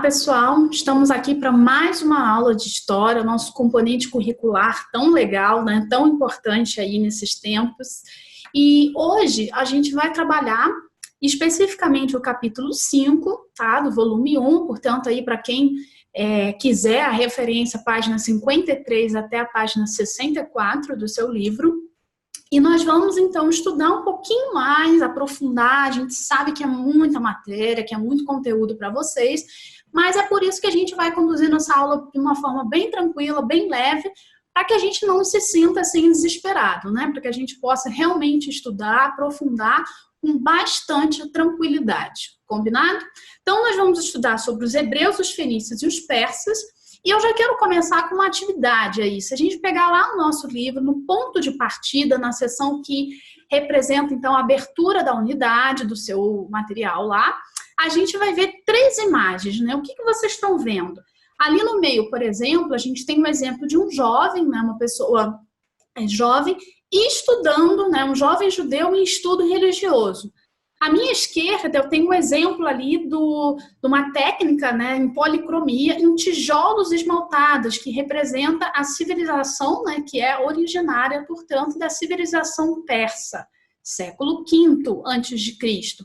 Pessoal, estamos aqui para mais uma aula de história, nosso componente curricular tão legal, né, tão importante aí nesses tempos. E hoje a gente vai trabalhar especificamente o capítulo 5, tá, do volume 1, portanto aí para quem quiser a referência, página 53 até a página 64 do seu livro. E nós vamos, então, estudar um pouquinho mais, aprofundar. A gente sabe que é muita matéria, que é muito conteúdo para vocês, mas é por isso que a gente vai conduzir nossa aula de uma forma bem tranquila, bem leve, para que a gente não se sinta assim desesperado, né? Para que a gente possa realmente estudar, aprofundar com bastante tranquilidade. Combinado? Então, nós vamos estudar sobre os hebreus, os fenícios e os persas. E eu já quero começar com uma atividade aí. Se a gente pegar lá no nosso livro, no ponto de partida, na seção que representa, então, a abertura da unidade do seu material lá, a gente vai ver 3 imagens, né? O que vocês estão vendo? Ali no meio, por exemplo, a gente tem um exemplo de um jovem, né? Uma pessoa jovem estudando, né? Um jovem judeu em estudo religioso. À minha esquerda, eu tenho um exemplo ali de uma técnica, né, em policromia, em tijolos esmaltados, que representa a civilização, né, que é originária, portanto, da civilização persa, século V a.C.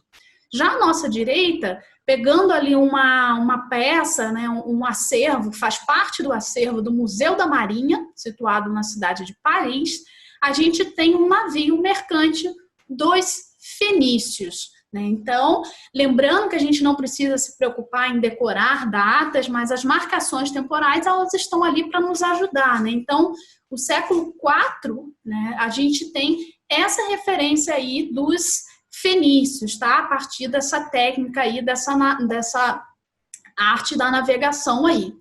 Já à nossa direita, pegando ali uma peça, né, um acervo, faz parte do acervo do Museu da Marinha, situado na cidade de Paris, a gente tem um navio mercante dos fenícios, né? Então, lembrando que a gente não precisa se preocupar em decorar datas, mas as marcações temporais, elas estão ali para nos ajudar, né? Então, o século IV, né, a gente tem essa referência aí dos fenícios, tá? A partir dessa técnica aí, dessa arte da navegação aí.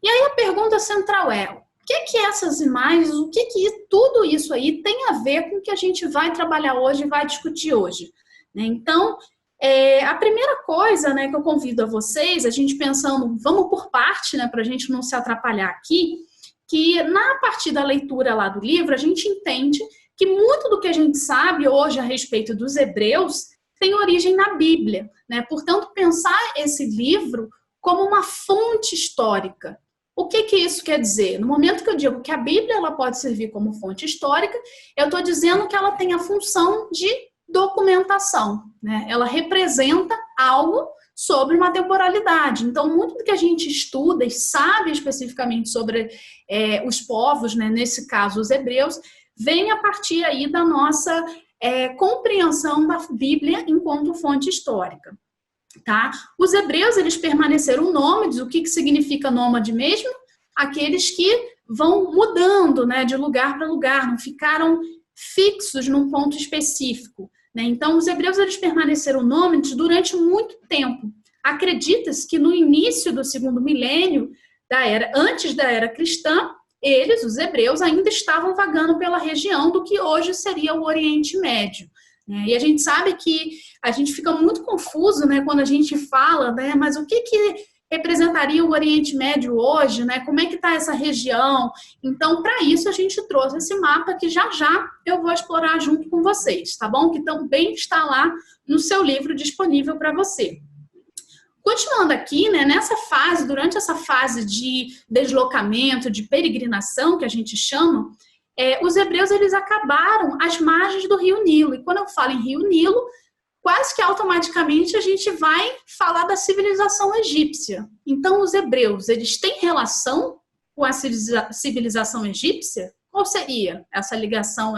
E aí a pergunta central é: o que essas imagens, o que tudo isso aí tem a ver com o que a gente vai trabalhar hoje e vai discutir hoje? Né? Então, a primeira coisa, né, que eu convido a vocês, a gente pensando, vamos por parte, né, para a gente não se atrapalhar aqui, que na partir da leitura lá do livro, a gente entende que muito do que a gente sabe hoje a respeito dos hebreus tem origem na Bíblia, né? Portanto, pensar esse livro como uma fonte histórica. O que isso quer dizer? No momento que eu digo que a Bíblia ela pode servir como fonte histórica, eu estou dizendo que ela tem a função de documentação, né? Ela representa algo sobre uma temporalidade. Então, muito do que a gente estuda e sabe especificamente sobre os povos, né? Nesse caso os hebreus, vem a partir aí da nossa compreensão da Bíblia enquanto fonte histórica. Tá? Os hebreus, eles permaneceram nômades. O que significa nômade mesmo? Aqueles que vão mudando, né, de lugar para lugar, não ficaram fixos num ponto específico, né? Então, os hebreus, eles permaneceram nômades durante muito tempo. Acredita-se que no início do 2º milênio antes da era cristã, eles, os hebreus, ainda estavam vagando pela região do que hoje seria o Oriente Médio. E a gente sabe que a gente fica muito confuso, né, quando a gente fala, né, mas o que representaria o Oriente Médio hoje, né, como é que está essa região? Então, para isso, a gente trouxe esse mapa que já eu vou explorar junto com vocês, tá bom? Que também está lá no seu livro disponível para você. Continuando aqui, né, durante essa fase de deslocamento, de peregrinação, que a gente chama, os hebreus, eles acabaram às margens do rio Nilo. E quando eu falo em rio Nilo, quase que automaticamente a gente vai falar da civilização egípcia. Então, os hebreus, eles têm relação com a civilização egípcia? Qual seria essa ligação,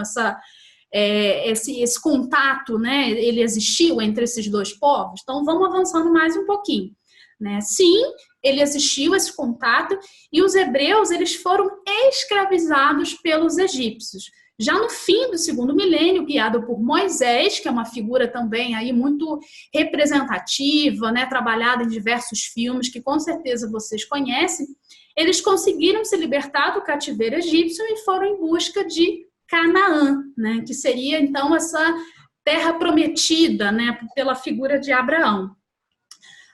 esse contato, né? Ele existiu entre esses dois povos? Então, vamos avançando mais um pouquinho. Né? Sim, ele existiu, esse contato, e os hebreus, eles foram escravizados pelos egípcios. Já no fim do 2º milênio, guiado por Moisés, que é uma figura também aí muito representativa, né, trabalhada em diversos filmes, que com certeza vocês conhecem, eles conseguiram se libertar do cativeiro egípcio e foram em busca de Canaã, né, que seria então essa terra prometida, né, pela figura de Abraão.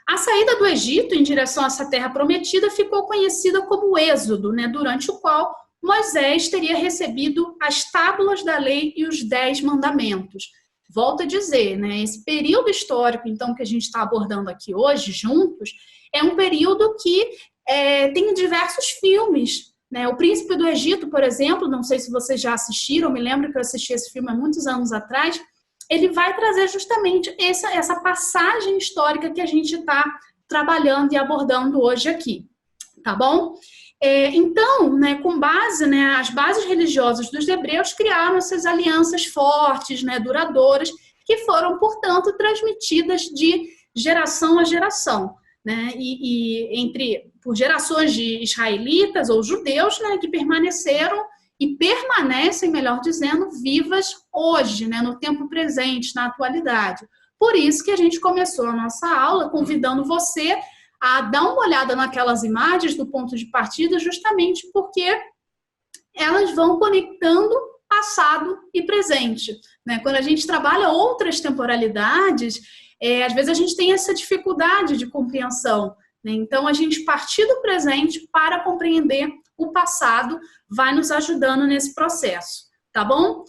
A saída do Egito em direção a essa terra prometida ficou conhecida como Êxodo, né, durante o qual Moisés teria recebido as tábuas da lei e os 10 mandamentos. volto a dizer, né, esse período histórico, então, que a gente está abordando aqui hoje, juntos, é um período que tem diversos filmes, né? O Príncipe do Egito, por exemplo, não sei se vocês já assistiram, eu me lembro que eu assisti esse filme há muitos anos atrás, ele vai trazer justamente essa passagem histórica que a gente está trabalhando e abordando hoje aqui, tá bom? Então, né, com base, né, as bases religiosas dos hebreus criaram essas alianças fortes, né, duradouras, que foram, portanto, transmitidas de geração a geração, né, por gerações de israelitas ou judeus, né, que permaneceram e permanecem, melhor dizendo, vivas hoje, né, no tempo presente, na atualidade. Por isso que a gente começou a nossa aula convidando você a dar uma olhada naquelas imagens do ponto de partida, justamente porque elas vão conectando passado e presente, né? Quando a gente trabalha outras temporalidades, às vezes a gente tem essa dificuldade de compreensão, né? Então, a gente partir do presente para compreender o passado vai nos ajudando nesse processo, tá bom?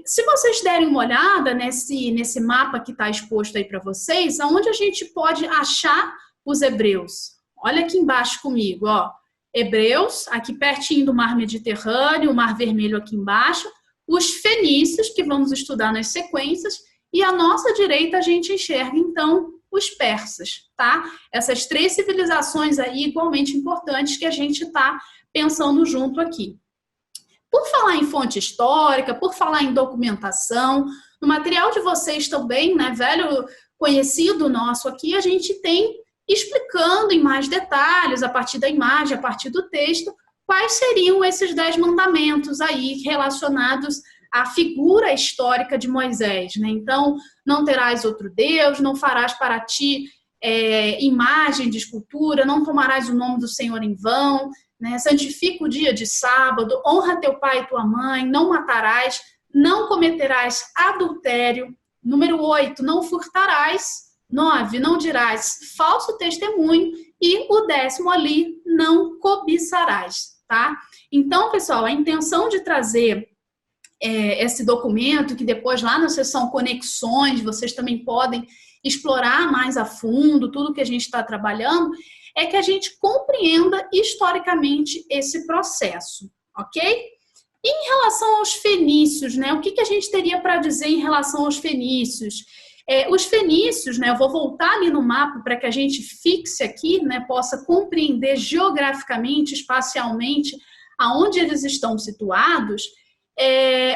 Se vocês derem uma olhada nesse mapa que está exposto aí para vocês, aonde a gente pode achar os hebreus? Olha aqui embaixo comigo, ó. Hebreus, aqui pertinho do Mar Mediterrâneo, o Mar Vermelho aqui embaixo, os fenícios, que vamos estudar nas sequências, e à nossa direita a gente enxerga, então, os persas, tá? Essas três civilizações aí igualmente importantes que a gente está pensando junto aqui. Por falar em fonte histórica, por falar em documentação, no material de vocês também, né, velho conhecido nosso aqui, a gente tem explicando em mais detalhes, a partir da imagem, a partir do texto, quais seriam esses 10 mandamentos aí relacionados à figura histórica de Moisés, né? Então, não terás outro Deus, não farás para ti imagem de escultura, não tomarás o nome do Senhor em vão, né? Santifica o dia de sábado, honra teu pai e tua mãe, não matarás, não cometerás adultério. Número 8, não furtarás. 9, não dirás falso testemunho. E o 10º ali, não cobiçarás, tá? Então, pessoal, a intenção de trazer esse documento, que depois lá na seção Conexões, vocês também podem explorar mais a fundo tudo que a gente está trabalhando, é que a gente compreenda historicamente esse processo, ok? E em relação aos fenícios, né? O que a gente teria para dizer em relação aos fenícios? Os fenícios, né, eu vou voltar ali no mapa para que a gente fixe aqui, né, possa compreender geograficamente, espacialmente, aonde eles estão situados.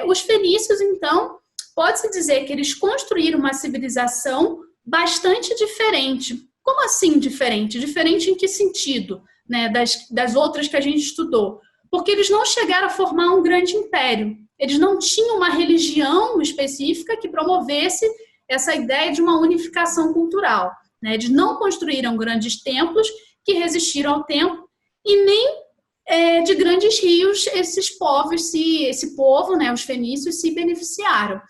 Os fenícios, então, pode-se dizer que eles construíram uma civilização bastante diferente. Como assim diferente? Diferente em que sentido, né, das outras que a gente estudou? Porque eles não chegaram a formar um grande império. Eles não tinham uma religião específica que promovesse essa ideia de uma unificação cultural, né? Eles não construíram grandes templos que resistiram ao tempo e nem de grandes rios esse povo, né, os fenícios, se beneficiaram.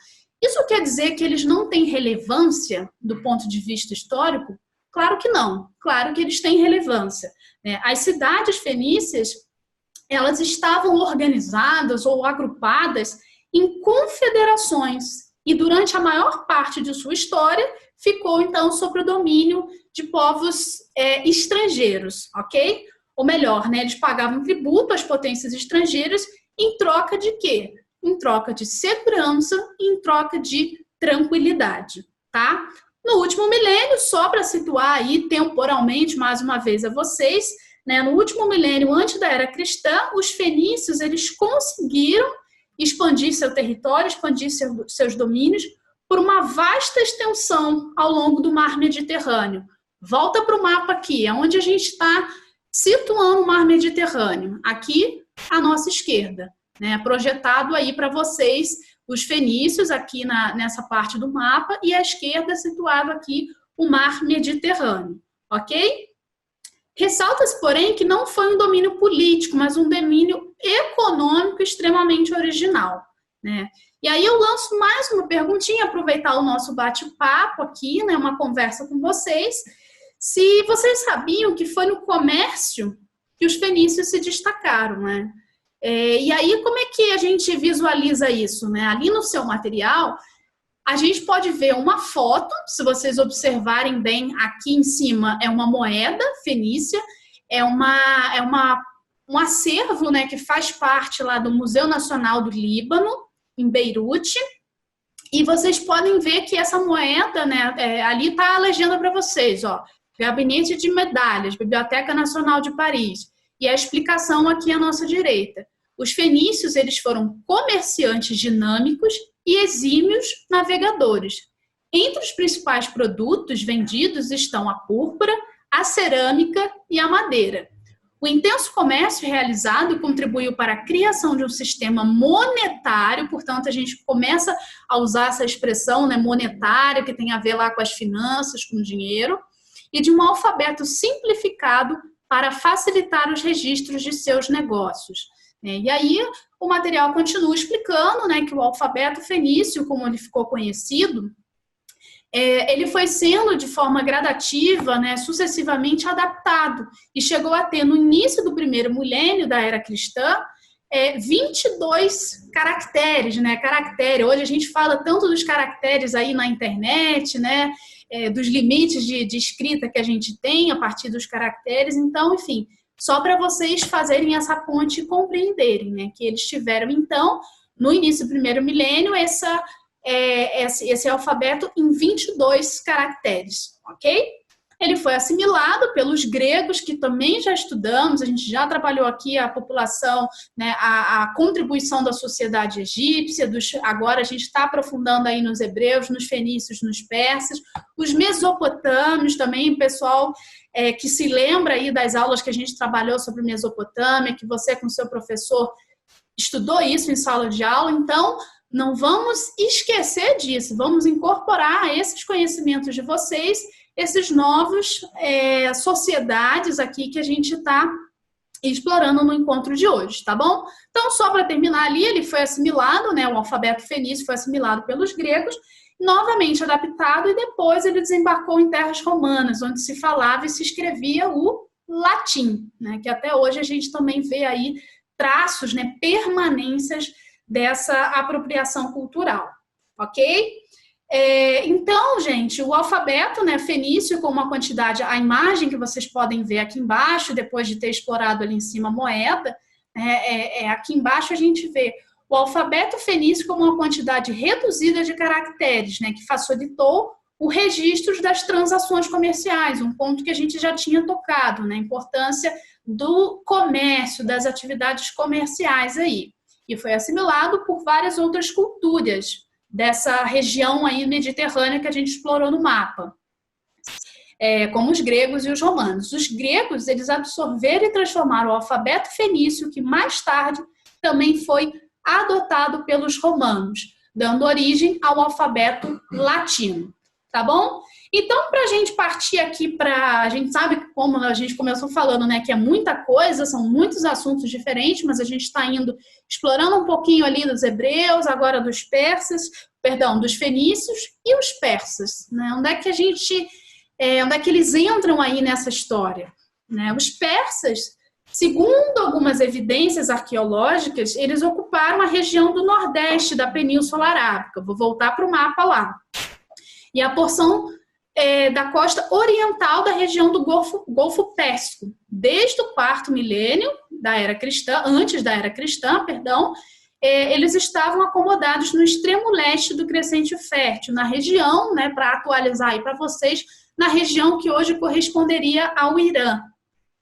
Isso quer dizer que eles não têm relevância do ponto de vista histórico? Claro que não. Claro que eles têm relevância, né? As cidades fenícias, elas estavam organizadas ou agrupadas em confederações, e durante a maior parte de sua história ficou, então, sob o domínio de povos estrangeiros, ok? Ou melhor, né, eles pagavam tributo às potências estrangeiras em troca de quê? Em troca de segurança e em troca de tranquilidade, tá? No último milênio, só para situar aí temporalmente, mais uma vez a vocês, né, no último milênio antes da era cristã, os fenícios, eles conseguiram expandir seu território, expandir seus domínios por uma vasta extensão ao longo do Mar Mediterrâneo. Volta para o mapa aqui, onde a gente está situando o Mar Mediterrâneo. Aqui, à nossa esquerda, né? Projetado aí para vocês os fenícios aqui nessa parte do mapa e à esquerda situado aqui o Mar Mediterrâneo, ok? Ressalta-se, porém, que não foi um domínio político, mas um domínio econômico extremamente original, né? E aí eu lanço mais uma perguntinha, aproveitar o nosso bate-papo aqui, né, uma conversa com vocês, se vocês sabiam que foi no comércio que os fenícios se destacaram, né? E aí como é que a gente visualiza isso, né? Ali no seu material, A gente pode ver uma foto, se vocês observarem bem, aqui em cima é uma moeda fenícia, um acervo, né, que faz parte lá do Museu Nacional do Líbano, em Beirute, e vocês podem ver que essa moeda, né, ali está a legenda para vocês, ó, Gabinete de Medalhas, Biblioteca Nacional de Paris, e a explicação aqui à nossa direita. Os fenícios, eles foram comerciantes dinâmicos e exímios navegadores. Entre os principais produtos vendidos estão a púrpura, a cerâmica e a madeira. O intenso comércio realizado contribuiu para a criação de um sistema monetário, portanto, a gente começa a usar essa expressão, né, monetária, que tem a ver lá com as finanças, com o dinheiro, e de um alfabeto simplificado para facilitar os registros de seus negócios. E aí o material continua explicando, né, que o alfabeto fenício, como ele ficou conhecido, ele foi sendo de forma gradativa, né, sucessivamente adaptado e chegou a ter, no início do primeiro milênio da era cristã, 22 caracteres, né, caractere. Hoje a gente fala tanto dos caracteres aí na internet, né, dos limites de escrita que a gente tem a partir dos caracteres. Então, enfim, só para vocês fazerem essa ponte e compreenderem, né, que eles tiveram, então, no início do primeiro milênio, esse alfabeto em 22 caracteres, ok? Ele foi assimilado pelos gregos, que também já estudamos, a gente já trabalhou aqui a população, né, a contribuição da sociedade egípcia, agora a gente está aprofundando aí nos hebreus, nos fenícios, nos persas, os mesopotâmios também, pessoal que se lembra aí das aulas que a gente trabalhou sobre Mesopotâmia, que você com seu professor estudou isso em sala de aula, então não vamos esquecer disso, vamos incorporar a esses conhecimentos de vocês, esses novos sociedades aqui que a gente está explorando no encontro de hoje, tá bom? Então, só para terminar ali, ele foi assimilado, né, o alfabeto fenício foi assimilado pelos gregos, novamente adaptado, e depois ele desembarcou em terras romanas, onde se falava e se escrevia o latim, né, que até hoje a gente também vê aí traços, né, permanências dessa apropriação cultural, ok? Então, gente, o alfabeto, né, fenício, com uma quantidade, a imagem que vocês podem ver aqui embaixo, depois de ter explorado ali em cima a moeda, aqui embaixo a gente vê o alfabeto fenício com uma quantidade reduzida de caracteres, né, que facilitou o registro das transações comerciais, um ponto que a gente já tinha tocado, né, a importância do comércio, das atividades comerciais aí. E foi assimilado por várias outras culturas dessa região aí mediterrânea que a gente explorou no mapa, como os gregos e os romanos. Os gregos, eles absorveram e transformaram o alfabeto fenício, que mais tarde também foi adotado pelos romanos, dando origem ao alfabeto latino, tá bom? Então, para a gente partir aqui a gente sabe, como a gente começou falando, né, que é muita coisa, são muitos assuntos diferentes, mas a gente está indo explorando um pouquinho ali dos hebreus, agora dos persas, dos fenícios e os persas, né? Onde é que eles entram aí nessa história, né? Os persas, segundo algumas evidências arqueológicas, eles ocuparam a região do nordeste da Península Arábica. Vou voltar para o mapa lá. E a porção da costa oriental da região do Golfo Pérsico, desde o quarto milênio da era cristã, antes da era cristã, eles estavam acomodados no extremo leste do Crescente Fértil, na região, né, para atualizar aí para vocês, na região que hoje corresponderia ao Irã,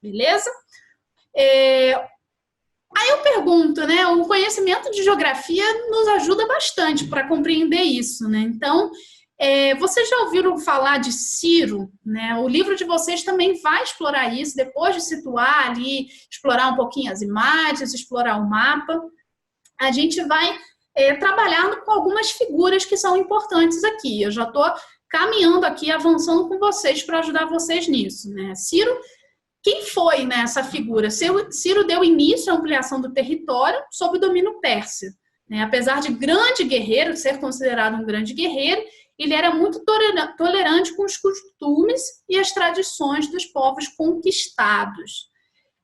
beleza? Aí eu pergunto, né, o conhecimento de geografia nos ajuda bastante para compreender isso, né? Então, vocês já ouviram falar de Ciro, né? O livro de vocês também vai explorar isso, depois de situar ali, explorar um pouquinho as imagens, explorar o mapa. A gente vai trabalhando com algumas figuras que são importantes aqui. Eu já estou caminhando aqui, avançando com vocês para ajudar vocês nisso, né? Ciro, quem foi, né, essa figura? Ciro deu início à ampliação do território sob o domínio persa, né? Apesar de grande guerreiro, ser considerado um grande guerreiro, ele era muito tolerante com os costumes e as tradições dos povos conquistados.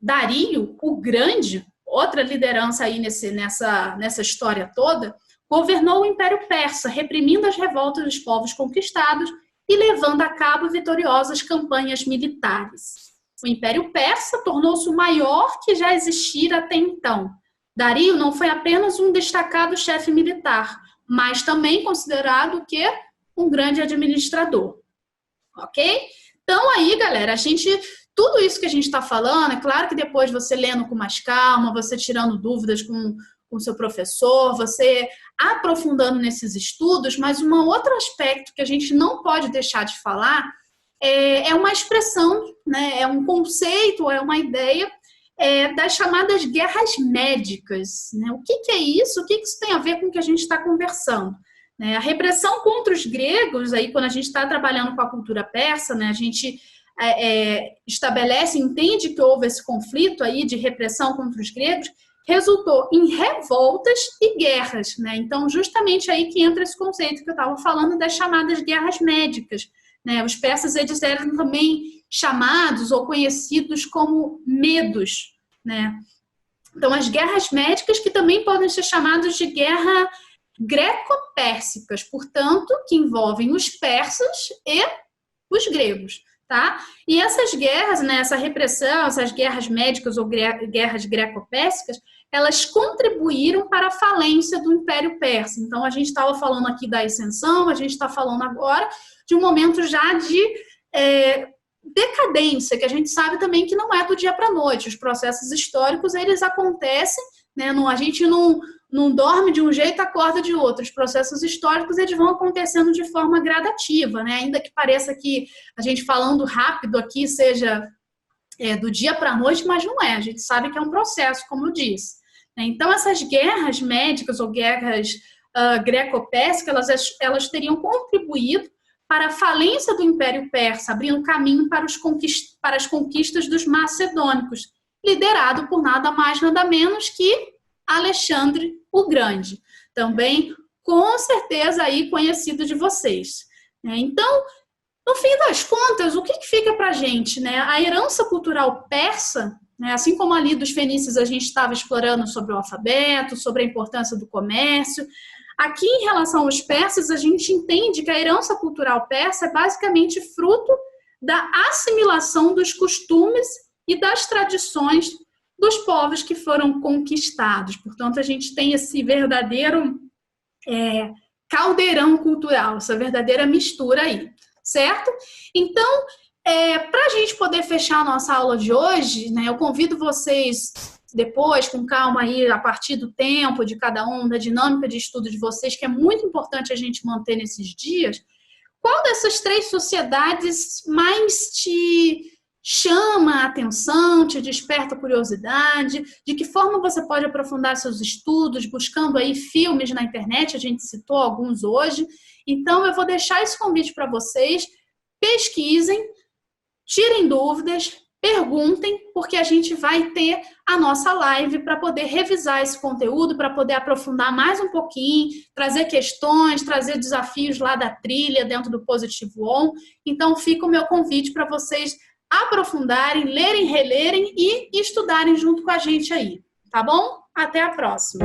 Dario, o Grande, outra liderança aí nessa história toda, governou o Império Persa, reprimindo as revoltas dos povos conquistados e levando a cabo vitoriosas campanhas militares. O Império Persa tornou-se o maior que já existira até então. Dario não foi apenas um destacado chefe militar, mas também considerado o quê? Um grande administrador. Ok? Então aí, galera, tudo isso que a gente está falando, é claro que depois você lendo com mais calma, você tirando dúvidas com o seu professor, você aprofundando nesses estudos, mas um outro aspecto que a gente não pode deixar de falar é uma expressão, né, é um conceito, é uma ideia das chamadas guerras médicas. Né? O que é isso? O que isso tem a ver com o que a gente está conversando? Né? A repressão contra os gregos, aí, quando a gente está trabalhando com a cultura persa, né, a gente estabelece, entende que houve esse conflito aí de repressão contra os gregos, resultou em revoltas e guerras. Né? Então, justamente aí que entra esse conceito que eu estava falando das chamadas guerras médicas. Né? Os persas, eles eram também chamados ou conhecidos como medos. Né? Então, as guerras médicas que também podem ser chamadas de guerra greco-pérsicas, portanto, que envolvem os persas e os gregos. Tá? E essas guerras, né, essa repressão, essas guerras médicas ou guerras greco-pérsicas, elas contribuíram para a falência do Império Persa. Então, a gente estava falando aqui da ascensão, a gente está falando agora de um momento já de decadência, que a gente sabe também que não é do dia para a noite. Os processos históricos, eles acontecem, né, a gente não dorme de um jeito, acorda de outro. Os processos históricos, eles vão acontecendo de forma gradativa, né? Ainda que pareça que a gente falando rápido aqui seja do dia para a noite, mas não é. A gente sabe que é um processo, como eu disse. Então, essas guerras médicas ou guerras greco-pérsicas, elas teriam contribuído para a falência do Império Persa, abrindo caminho para as conquistas dos macedônicos, liderado por nada mais, nada menos que Alexandre o Grande, também com certeza aí conhecido de vocês. Então, no fim das contas, o que fica para a gente? Né? A herança cultural persa, né, assim como ali dos fenícios a gente estava explorando sobre o alfabeto, sobre a importância do comércio, aqui em relação aos persas a gente entende que a herança cultural persa é basicamente fruto da assimilação dos costumes e das tradições dos povos que foram conquistados. Portanto, a gente tem esse verdadeiro caldeirão cultural, essa verdadeira mistura aí, certo? Então, para a gente poder fechar a nossa aula de hoje, né, eu convido vocês depois, com calma aí, a partir do tempo de cada um, da dinâmica de estudo de vocês, que é muito importante a gente manter nesses dias, qual dessas 3 sociedades mais te chama a atenção, te desperta a curiosidade, de que forma você pode aprofundar seus estudos, buscando aí filmes na internet, a gente citou alguns hoje. Então, eu vou deixar esse convite para vocês, pesquisem, tirem dúvidas, perguntem, porque a gente vai ter a nossa live para poder revisar esse conteúdo, para poder aprofundar mais um pouquinho, trazer questões, trazer desafios lá da trilha dentro do Positivo On. Então, fica o meu convite para vocês aprofundarem, lerem, relerem e estudarem junto com a gente aí, tá bom? Até a próxima!